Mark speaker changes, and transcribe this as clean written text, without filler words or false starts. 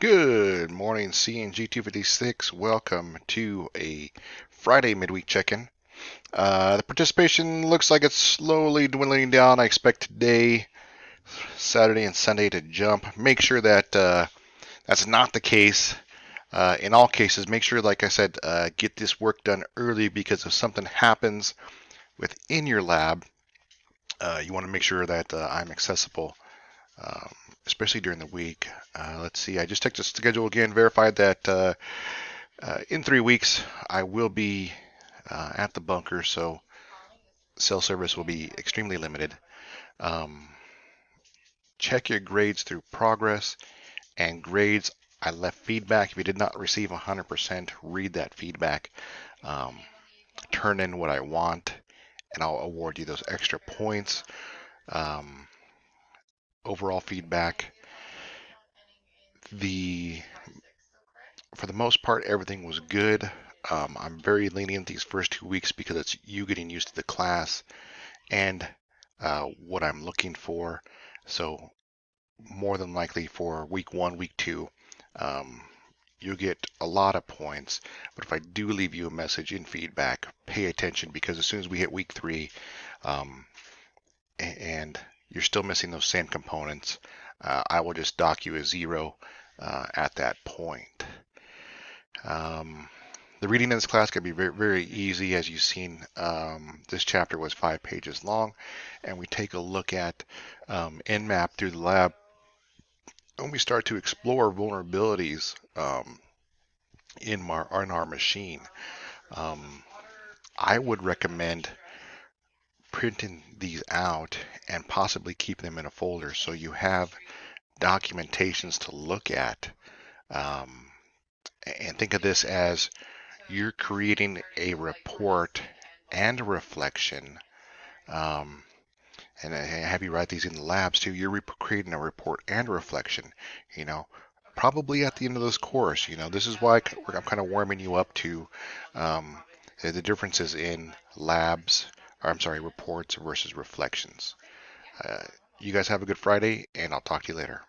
Speaker 1: Good morning, CNG256. Welcome to a Friday midweek check-in. The participation looks like it's slowly dwindling down. I expect today, Saturday, and Sunday to jump. Make sure that that's not the case. In all cases, make sure, like I said, get this work done early because if something happens within your lab, you want to make sure that I'm accessible, um, especially during the week. Let's see, I just checked the schedule again, verified that in 3 weeks I will be at the bunker, so cell service will be extremely limited. Um, Check your grades through progress and grades. I left feedback. If you did not receive 100%, read that feedback. Um, Turn in what I want, and I'll award you those extra points. Um, Overall feedback. The For the most part, everything was good. I'm very lenient these first 2 weeks because it's you getting used to the class and what I'm looking for. So more than likely for week one, week two, um, you get a lot of points. But if I do leave you a message in feedback, pay attention because as soon as we hit week three, um, and you're still missing those same components, I will just dock you a zero at that point. Um, the reading in this class can be very, very easy. As you've seen, this chapter was 5 pages long, and we take a look at Nmap through the lab, and we start to explore vulnerabilities in our machine. Um, I would recommend printing these out and possibly keep them in a folder so you have documentations to look at. Um, and think of this as you're creating a report and a reflection. Um, and I have you write these in the labs too. You're creating a report and a reflection. You know, probably at the end of this course. This is why I'm kind of warming you up to um, the differences in labs. Or I'm sorry, reports versus reflections. Uh, you guys have a good Friday, and I'll talk to you later.